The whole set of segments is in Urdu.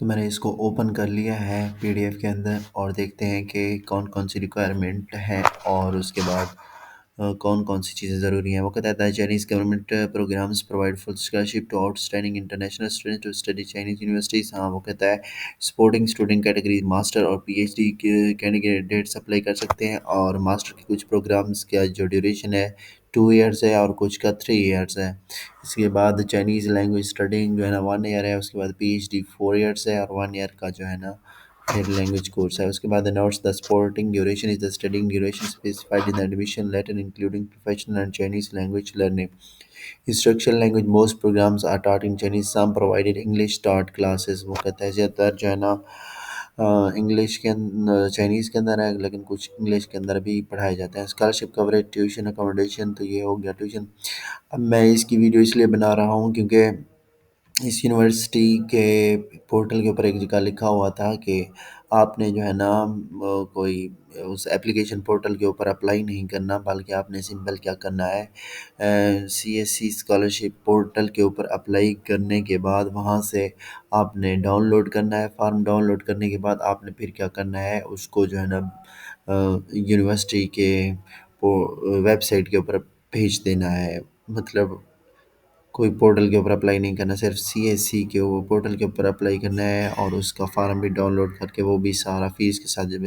تو میں نے اس کو اوپن کر لیا ہے پی ڈی ایف کے اندر، اور دیکھتے ہیں کہ کون کون سی ریکوائرمنٹ ہے اور اس کے بعد کون کون سی چیزیں ضروری ہیں۔ وہ کہتا ہے Chinese government programs provide full scholarship to outstanding international student to study Chinese universities. ہاں، وہ کہتا ہے سپورٹنگ اسٹوڈنٹ کیٹیگری ماسٹر اور پی ایچ ڈی کے کینڈیڈیٹس اپلائی کر سکتے ہیں، اور ماسٹر کے کچھ پروگرامز کا جو ڈیوریشن ہے 2 ایئرس ہے اور کچھ کا 3 ایئرس ہے۔ اس کے بعد چائنیز لینگویج اسٹڈنگ جو ہے نا 1 ایئر ہے، اس کے بعد پی ایچ ڈی 4 ایئرس ہے، اور 1 ایئر کا جو ہے نا پھر لینگویج کورس ہے۔ اس کے بعد notes the supporting duration is the studying duration specified in the admission letter including professional and Chinese language learning instruction language most programmes are taught in Chinese some provided English taught classes. وہ کہتا ہے زیادہ تر جو ہے نا انگلش کے چائنیز کے اندر ہے، لیکن کچھ انگلش کے اندر بھی پڑھائے جاتے ہیں۔ اسکالرشپ کوریج ٹیوشن اکوموڈیشن، تو یہ ہو گیا ٹیوشن۔ اب میں اس کی ویڈیو اس لیے بنا رہا ہوں کیونکہ اس یونیورسٹی کے پورٹل کے اوپر ایک جگہ لکھا ہوا تھا کہ آپ نے جو ہے نا کوئی اس ایپلیکیشن پورٹل کے اوپر اپلائی نہیں کرنا، بلکہ آپ نے سمپل کیا کرنا ہے، C S C scholarship portal کے اوپر اپلائی کرنے کے بعد وہاں سے آپ نے ڈاؤن لوڈ کرنا ہے فارم۔ ڈاؤن لوڈ کرنے کے بعد آپ نے پھر کیا کرنا ہے، اس کو جو ہے نا یونیورسٹی کے ویب سائٹ کے اوپر بھیج دینا ہے۔ مطلب کوئی پورٹل کے اوپر اپلائی نہیں کرنا، صرف سی ایس سی کے وہ پورٹل کے اوپر اپلائی کرنا ہے، اور اس کا فارم بھی ڈاؤن لوڈ کر کے وہ بھی سارا فیس کے ساتھ جب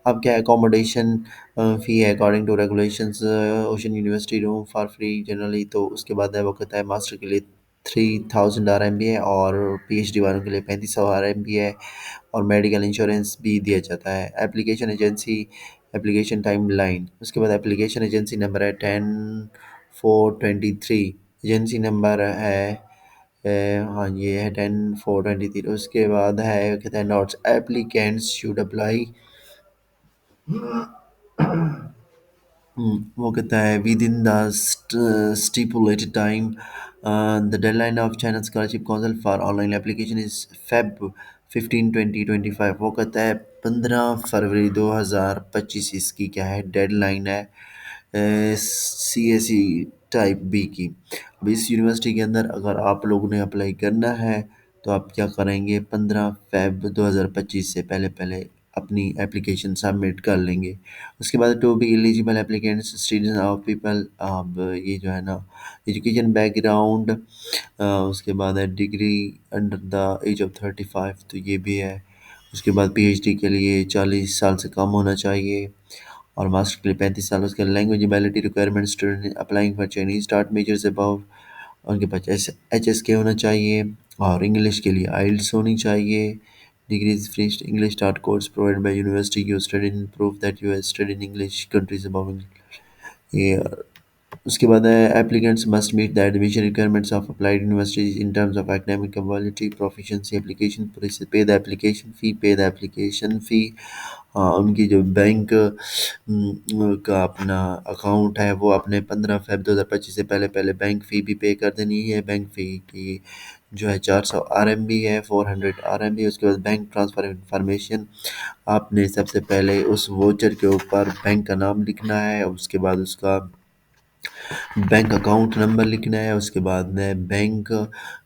اب کیا اکوموڈیشن فی ہے according to regulations ocean university room for free generally. تو اس کے بعد ہے وہ کہتا ہے ماسٹر کے لیے 3000 آر ایم بی ہے، اور پی ایچ ڈی والوں کے لیے 3500 آر ایم بی ہے، اور میڈیکل انشورنس بھی دیا جاتا ہے۔ Application agency application timeline, اس کے بعد اپلیکیشن ایجنسی نمبر ہے 10423، ایجنسی نمبر ہے ہاں یہ ہے 10423۔ اس کے بعد ہے کہتے ہیں نوٹس ایپلیکینٹس شوڈ اپلائی، وہ کہتا ہے within the stipulated time, the deadline of China scholarship council for online application is Feb 15 2025۔ وہ کہتا ہے 15 فروری 2025 اس کی کیا ہے ڈیڈ لائن ہے C S C type B کی۔ اب اس یونیورسٹی کے اندر اگر آپ لوگوں نے اپلائی کرنا ہے تو آپ کیا کریں گے، 15 فیب 2025 سے پہلے پہلے اپنی اپلیکیشن سبمٹ کر لیں گے۔ اس کے بعد to be eligible applicants students of people, اب یہ جو ہے نا ایجوکیشن بیک گراؤنڈ، اس کے بعد ہے degree under the age of 35، تو یہ بھی ہے۔ اس کے بعد پی ایچ ڈی کے لیے 40 سال سے کم ہونا چاہیے، اور ماسٹر کے لیے 35 سال۔ اس کے language ability requirement student applying for Chinese start majors ابو، ان کے پاس ایچ ایس کے ہونا چاہیے، اور انگلش کے لیے آئلٹس ہونی چاہیے۔ Degrees first English start course provide by university, you study in proof that you have study in English countries ابو۔ یہ اس کے بعد ہے applicants must meet the admission requirements of applied universities in terms of academic capability proficiency application pay the application fee, pay the application فی۔ ان کی جو بینک کا اپنا اکاؤنٹ ہے وہ اپنے 15 فیب 2025 سے پہلے پہلے بینک فی بھی پے کر دینی ہے۔ بینک فی کی جو ہے 400 آر ایم بی ہے، 400 آر ایم بی۔ اس کے بعد بینک ٹرانسفر انفارمیشن، آپ نے سب سے پہلے اس ووچر کے اوپر بینک کا نام لکھنا ہے، اس کے بعد اس کا بینک اکاؤنٹ نمبر لکھنا ہے، اس کے بعد میں بینک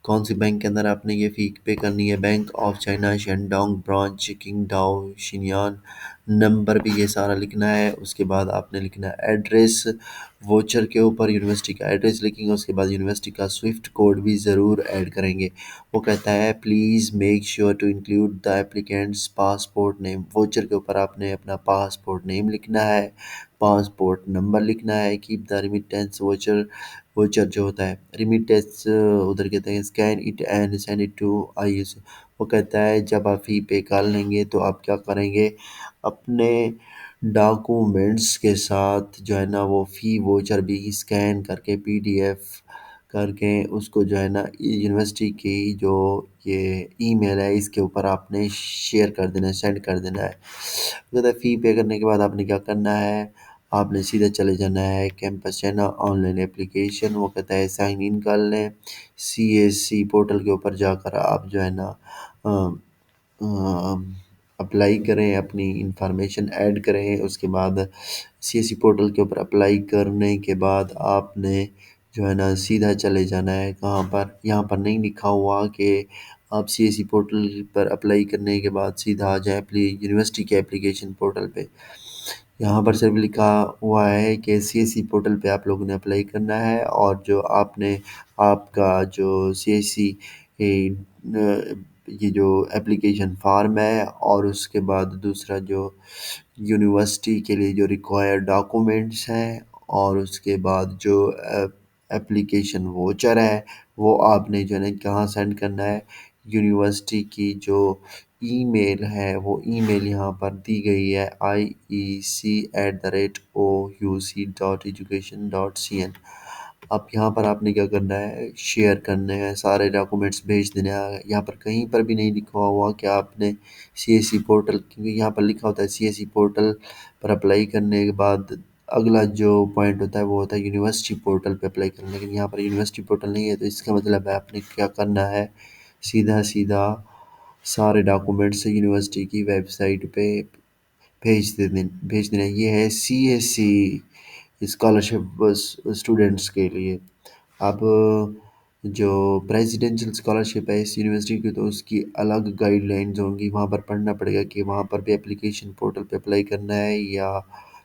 کون سی بینک کے اندر آپ نے یہ فی پے کرنی ہے، bank of China Shandong branch Qingdao Shinan, number بھی یہ سارا لکھنا ہے۔ اس کے بعد آپ نے لکھنا ہے ایڈریس، ووچر کے اوپر یونیورسٹی کا ایڈریس لکھیں گے، اس کے بعد یونیورسٹی کا سوئفٹ کوڈ بھی ضرور ایڈ کریں گے۔ وہ کہتا ہے please make sure to include the applicants passport name, voucher کے اوپر آپ نے اپنا پاسپورٹ نیم لکھنا ہے، پاسپورٹ نمبر لکھنا ہے۔ Keep the remittance voucher, voucher جو ہوتا ہے ریمیٹنس ادھر کہتے ہیں scan it and send it to I S. وہ کہتا ہے جب آپ فی پے کر لیں گے تو آپ کیا کریں گے، اپنے ڈاکومنٹس کے ساتھ جو ہے نا وہ فی ووچر بھی اسکین کر کے پی ڈی ایف کر کے اس کو جو ہے نا یونیورسٹی کی جو یہ ای میل ہے اس کے اوپر آپ نے شیئر کر دینا ہے، سینڈ کر دینا ہے۔ کہتا ہے فی پے کرنے کے بعد آپ نے کیا کرنا ہے، آپ نے سیدھا چلے جانا ہے campus China online application. وہ کہتا ہے سائن ان کر لیں سی ایس سی پورٹل کے اوپر جا کر، آپ جو ہے نا اپلائی کریں، اپنی انفارمیشن ایڈ کریں۔ اس کے بعد سی ایس سی پورٹل کے اوپر اپلائی کرنے کے بعد آپ نے جو ہے نا سیدھا چلے جانا ہے کہاں پر، یہاں پر نہیں لکھا ہوا کہ آپ سی ایس سی پورٹل پر اپلائی کرنے کے بعد سیدھا آ جائیں یونیورسٹی کے اپلیکیشن پورٹل پہ. یہاں پر صرف لکھا ہوا ہے کہ سی ایس سی پورٹل پہ آپ لوگوں نے اپلائی کرنا ہے، اور جو آپ کا جو سی ایس سی یہ جو اپلیکیشن فارم ہے، اور اس کے بعد دوسرا جو یونیورسٹی کے لیے جو ریکوائر ڈاکومنٹس ہیں، اور اس کے بعد جو اپلیکیشن ووچر ہے، وہ آپ نے جو ہے نا کہاں سینڈ کرنا ہے. یونیورسٹی کی جو ای میل ہے، وہ ای میل یہاں پر دی گئی ہے iec@ouc.education.cn. اب یہاں پر آپ نے کیا کرنا ہے، شیئر کرنے ہیں سارے ڈاکومنٹس، بھیج دینے ہیں. یہاں پر کہیں پر بھی نہیں لکھا ہوا کہ آپ نے سی ایس سی پورٹل، کیونکہ یہاں پر لکھا ہوتا ہے سی ایس سی پورٹل پر اپلائی کرنے کے بعد اگلا جو پوائنٹ ہوتا ہے وہ ہوتا ہے یونیورسٹی پورٹل پہ اپلائی کرنا. لیکن یہاں پر یونیورسٹی پورٹل نہیں ہے، تو اس کا مطلب ہے آپ نے کیا کرنا ہے، سیدھا سیدھا سارے ڈاکومنٹس یونیورسٹی کی ویب سائٹ پہ بھیج دینا. یہ ہے C S C scholarship students کے لیے. اب جو پریزیڈنشل اسکالرشپ ہے اس یونیورسٹی کی، تو اس کی الگ گائیڈ لائنز ہوں گی. وہاں پر پڑھنا پڑے گا کہ وہاں پر بھی اپلیکیشن پورٹل پہ اپلائی کرنا ہے، یا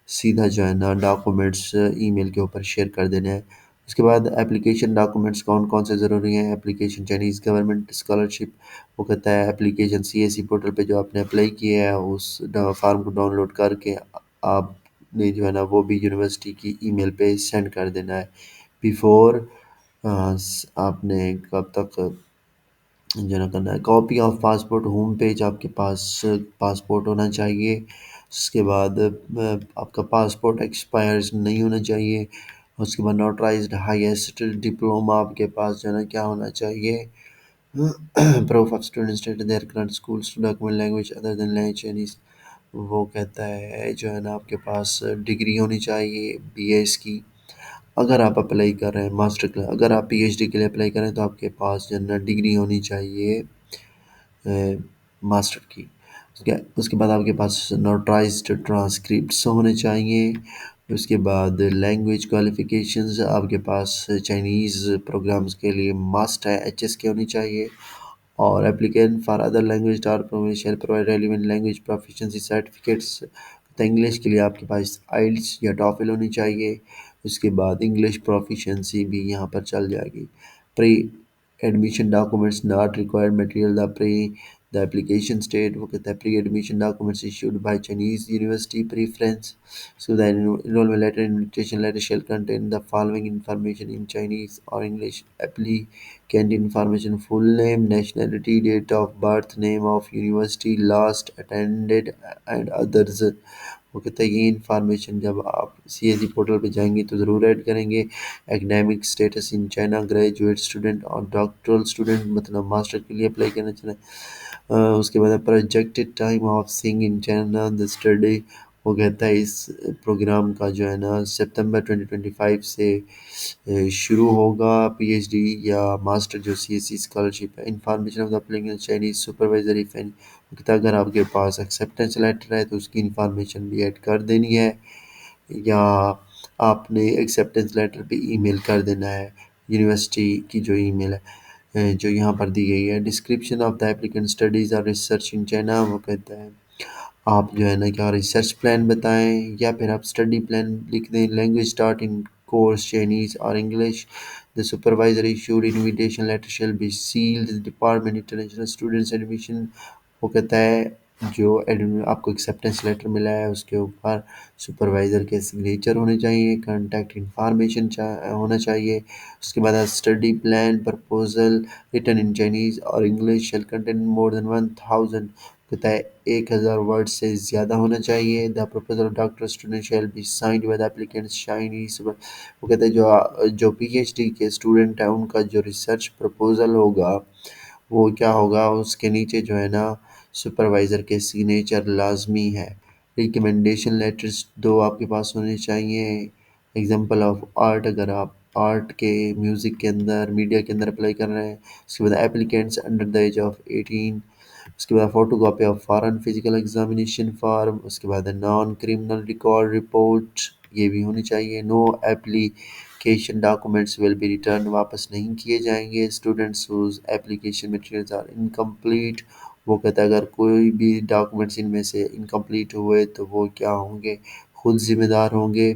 سیدھا جو ہے نا ڈاکومنٹس ای میل کے اوپر شیئر کر دینا ہے. اس کے بعد اپلیکیشن ڈاکومنٹس کون کون سے ضروری ہیں. اپلیکیشن چائنیز گورنمنٹ اسکالرشپ، وہ کہتا ہے application C S C portal پہ جو آپ نے اپلائی کیا ہے اس فارم کو ڈاؤن لوڈ کر کے آپ نے جو ہے نا وہ بھی یونیورسٹی کی ای میل پہ سینڈ کر دینا ہے. بیفور آپ نے کب تک جو نا کرنا ہے، copy of passport home page آپ کے پاس پاسپورٹ ہونا چاہیے. اس کے بعد آپ کا پاسپورٹ ایکسپائرز نہیں ہونا چاہیے. اس کے بعد نوٹرائزڈ ہائیسٹ ڈپلوما آپ کے پاس جو ہے نا کیا ہونا چاہیے، proof of student state their current schools document language other than language Chinese. وہ کہتا ہے جو ہے نا آپ کے پاس ڈگری ہونی چاہیے بی ایس کی. اگر آپ اپلائی کر رہے ہیں ماسٹر کلاس، اگر آپ پی ایچ ڈی کے لیے اپلائی کریں تو آپ کے پاس جو ہے نا ڈگری ہونی چاہیے ماسٹر کی. اس کے بعد آپ کے پاس نوٹرائزڈ ٹرانسکرپٹس ہونے چاہیے. اس کے بعد لینگویج کوالیفیکیشنز آپ کے پاس چائنیز پروگرامز کے لیے ماسٹ ہے ایچ ایس کی ہونی چاہیے. اور applicant for other language are shall provide relevant language proficiency certificates. تو انگلش کے لیے آپ کے پاس آئلٹس یا ٹافل ہونی چاہیے. اس کے بعد انگلش پروفیشنسی بھی یہاں پر چل جائے گی. Pre admission documents not required material the application state. وہ کہتا ہے pre admission documents issued by Chinese university preference. So the enrollment letter and invitation letter shall contain the following information in Chinese or English. Applicant information: full name, nationality, date of birth, name of university last attended and others. وہ کہتا ہے یہ انفارمیشن جب آپ سی ایس سی پورٹل پہ جائیں گے تو ضرور ایڈ کریں گے. Academic status in China, graduate student اور ڈاکٹرل اسٹوڈنٹ، مطلب ماسٹر کے لیے اپلائی کرنا چاہیں. اس کے بعد پروجیکٹڈ ٹائم آف سنگ ان چائنا دا اسٹڈی. وہ کہتا ہے اس پروگرام کا جو ہے نا سپتمبر 2025 سے شروع ہوگا. پی ایچ ڈی یا ماسٹر جو سی ایس سی اسکالرشپ ہے. Information of the applicant Chinese supervisor کہتا ہے اگر آپ کے پاس ایکسیپٹنس لیٹر ہے تو اس کی انفارمیشن بھی ایڈ کر دینی ہے، یا آپ نے ایکسیپٹنس لیٹر پہ ای میل کر دینا ہے یونیورسٹی کی جو ای میل ہے جو یہاں پر دی گئی ہے. Description of the applicant studies اور ریسرچ ان چائنا. وہ کہتا ہے آپ جو ہے نا کیا ریسرچ پلان بتائیں، یا پھر آپ اسٹڈی پلان لکھ دیں. Language start in course Chinese اور English. The supervisor issued invitation letter shall be sealed department international students admission. وہ کہتا ہے جو آپ کو ایکسیپٹنس لیٹر ملا ہے اس کے اوپر سپروائزر کے سگنیچر ہونے چاہیے، کانٹیکٹ انفارمیشن ہونا چاہیے. اس کے بعد study plan proposal written in Chinese اور English shall contain more than 1000. کہتا ہے 1000 ورڈ سے زیادہ ہونا چاہیے. The proposal doctor student shall be signed by the applicant Chinese. وہ کہتا ہے جو پی ایچ ڈی کے اسٹوڈنٹ ہیں ان کا جو ریسرچ پروپوزل ہوگا وہ کیا ہوگا، اس کے نیچے جو ہے نا سپروائزر کے سگنیچر لازمی ہے. ریکمنڈیشن لیٹرز 2 آپ کے پاس ہونے چاہیے. ایگزامپل آف آرٹ، اگر آپ آرٹ کے میوزک کے اندر میڈیا کے اندر اپلائی کر رہے ہیں. اس کے بعد applicants under the age of 18. اس کے بعد photocopy of foreign physical examination form. اس کے بعد نان کریمنل ریکارڈ رپورٹ یہ بھی ہونی چاہیے. نو application documents will be returned, واپس نہیں کیے جائیں گے. Students whose application materials are incomplete, وہ کہتا ہے اگر کوئی بھی ڈاکومنٹس ان میں سے انکمپلیٹ ہوئے تو وہ کیا ہوں گے؟ خود ذمہ دار ہوں گے.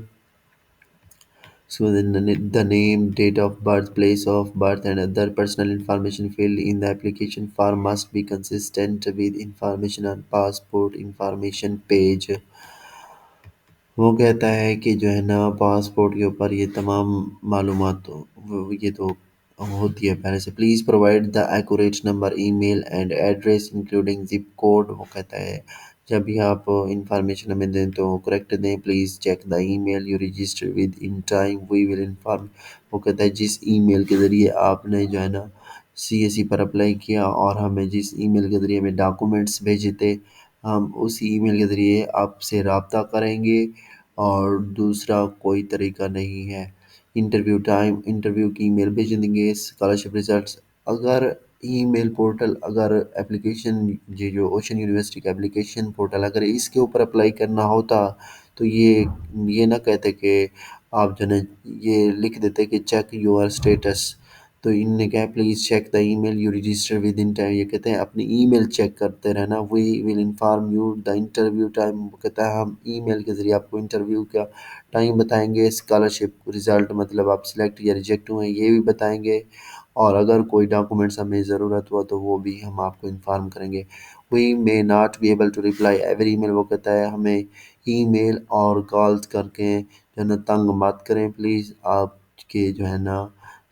So then the name, date of birth, place of birth, and other personal information filled in the application form must be consistent with information on passport information page. وہ کہتا ہے کہ جو ہے نا پاسپورٹ کے اوپر یہ تمام معلومات یہ تو ہوتی ہے پہلے سے. Please provide the accurate number email and address including zip code. وہ کہتا ہے جب بھی آپ انفارمیشن ہمیں دیں تو کریکٹ دیں. Please check the email you register with in time we will inform. وہ کہتا ہے جس ای میل کے ذریعے آپ نے جو ہے نا سی ایس سی پر اپلائی کیا اور ہمیں جس ای میل کے ذریعے ہمیں ڈاکومنٹس بھیجے تھے ہم اس ای میل کے ذریعے آپ سے رابطہ کریں گے اور دوسرا کوئی طریقہ نہیں ہے. انٹرویو ٹائم، انٹرویو کی ای میل بھیج دیں گے. اسکالرشپ ریزلٹس، اگر ای میل پورٹل، اگر اپلیکیشن یہ جو اوشن یونیورسٹی کا اپلیکیشن پورٹل اگر اس کے اوپر اپلائی کرنا ہوتا تو یہ نہ کہتے کہ آپ جو ہے یہ لکھ دیتے کہ چیک یور اسٹیٹس. تو ان نے کہا please check the email you register with in time. یہ کہتے ہیں اپنی ای میل چیک کرتے رہنا. We will inform you the interview time. وہ کہتا ہے ہم ای میل کے ذریعے آپ کو انٹرویو کا ٹائم بتائیں گے. اسکالرشپ رزلٹ مطلب آپ سلیکٹ یا ریجیکٹ ہوئے ہیں یہ بھی بتائیں گے. اور اگر کوئی ڈاکومنٹس ہمیں ضرورت ہوا تو وہ بھی ہم آپ کو انفارم کریں گے. وی may not be able to reply every email. وہ کہتا ہے ہمیں ای میل اور کالز کر کے جو ہے نا تنگ مت کریں. پلیز آپ کے جو ہے نا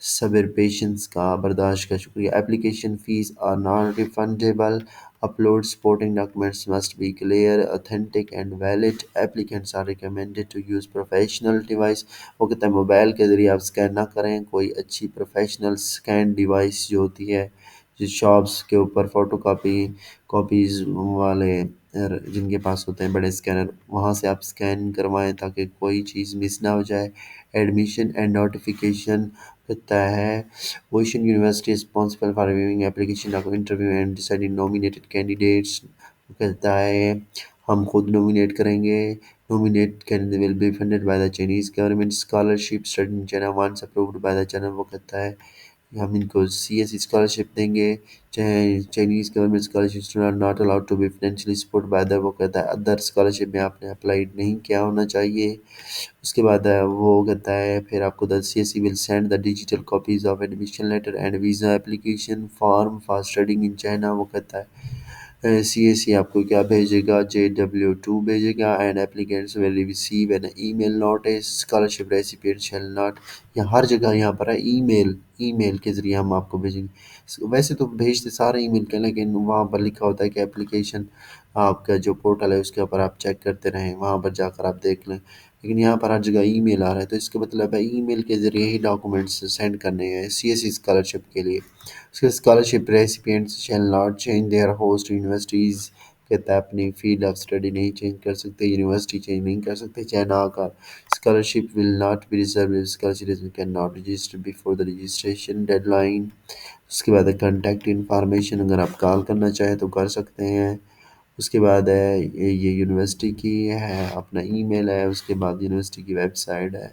صبر پیشنس کا برداشت کا شکریہ. Application fees are not refundable. Upload supporting documents must be clear, authentic and valid. Applicants are recommended to use professional device. وہ کہتا ہے موبائل کے ذریعے آپ اسکین نہ کریں. کوئی اچھی پروفیشنل اسکین ڈیوائس جو ہوتی ہے جس شاپس کے اوپر فوٹو کاپیز والے جن کے پاس ہوتے ہیں بڑے اسکینر وہاں سے آپ اسکین کروائیں تاکہ کوئی چیز مس نہ ہو جائے. ایڈمیشن اینڈ نوٹیفیکیشن کہتا ہے ocean university responsible for reviewing application of interview and deciding nominated candidates. کہتا ہے ہم خود نومینیٹ کریں گے. Nominate candidate will be funded by the Chinese government. Scholarship studied in China once approved by the China. وہ کہتا ہے ہم ان کو سی ایس سی اسکالرشپ دیں گے. Chinese government scholarship not allowed to be financially support by other. وہ کہتا ہے ادر اسکالرشپ میں آپ نے اپلائی نہیں کیا ہونا چاہیے. اس کے بعد وہ کہتا ہے پھر آپ کو the C S C will send the digital copies of admission letter and visa application form for studying in China. وہ کہتا ہے سی ایس سی آپ کو کیا بھیجے گا؟ JW2 بھیجے گا. And applicants will receive an email notice. Scholarship recipient shall not. یہاں ہر جگہ یہاں پر ہے ای میل کے ذریعے ہم آپ کو بھیجیں گے. ویسے تو بھیجتے سارے ای میل کے لیکن وہاں پر لکھا ہوتا ہے کہ اپلیکیشن آپ کا جو پورٹل ہے اس کے اوپر آپ چیک کرتے رہیں وہاں پر جا کر آپ دیکھ لیں. لیکن یہاں پر ہر جگہ ای میل آ رہا ہے تو اس کا مطلب ہے ای میل کے ذریعے ہی ڈاکومنٹس سینڈ کرنے ہیں سی ایس سی اسکالرشپ کے لیے. اس کے scholarship recipients shall not change their host universities. کہتا ہے اپنی فیلڈ آف اسٹڈی نہیں چینج کر سکتے، یونیورسٹی چینج نہیں کر سکتے چائنا کا. Scholarship will not be reserve. Scholarship can not register before the registration deadline. اس کے بعد کانٹیکٹ انفارمیشن اگر آپ کال کرنا چاہیں تو کر سکتے ہیں. اس کے بعد ہے یہ یونیورسٹی کی ہے اپنا ای میل ہے. اس کے بعد یونیورسٹی کی ویب سائٹ ہے.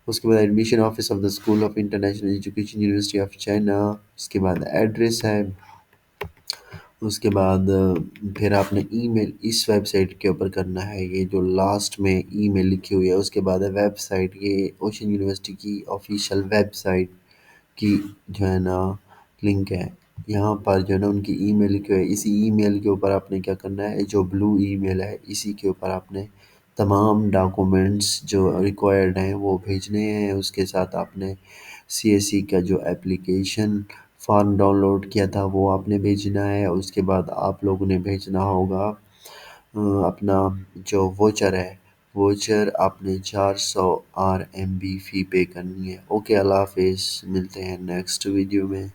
اس کے بعد admission office of the school of international education university of China. اس کے بعد ایڈریس ہے. اس کے بعد پھر آپ نے ای میل اس ویب سائٹ کے اوپر کرنا ہے یہ جو لاسٹ میں ای میل لکھی ہوئی ہے. اس کے بعد ہے ویب سائٹ، یہ اوشن یونیورسٹی کی آفیشیل ویب سائٹ کی جو ہے نا لنک ہے. یہاں پر جو ہے نا ان کی ای میل لکھی ہوئی ہے. اسی ای میل کے اوپر آپ نے کیا کرنا ہے جو بلو ای میل ہے اسی کے اوپر آپ نے تمام ڈاکومنٹس جو ریکوائرڈ ہیں وہ بھیجنے ہیں. اس کے ساتھ آپ نے سی ایس سی کا جو اپلیکیشن فارم ڈاؤن لوڈ کیا تھا وہ آپ نے بھیجنا ہے. اس کے بعد آپ لوگوں نے بھیجنا ہوگا اپنا جو ووچر ہے. ووچر آپ نے 400 RMB فی پے کرنی ہے. اوکے اللہ حافظ، ملتے ہیں نیکسٹ ویڈیو میں.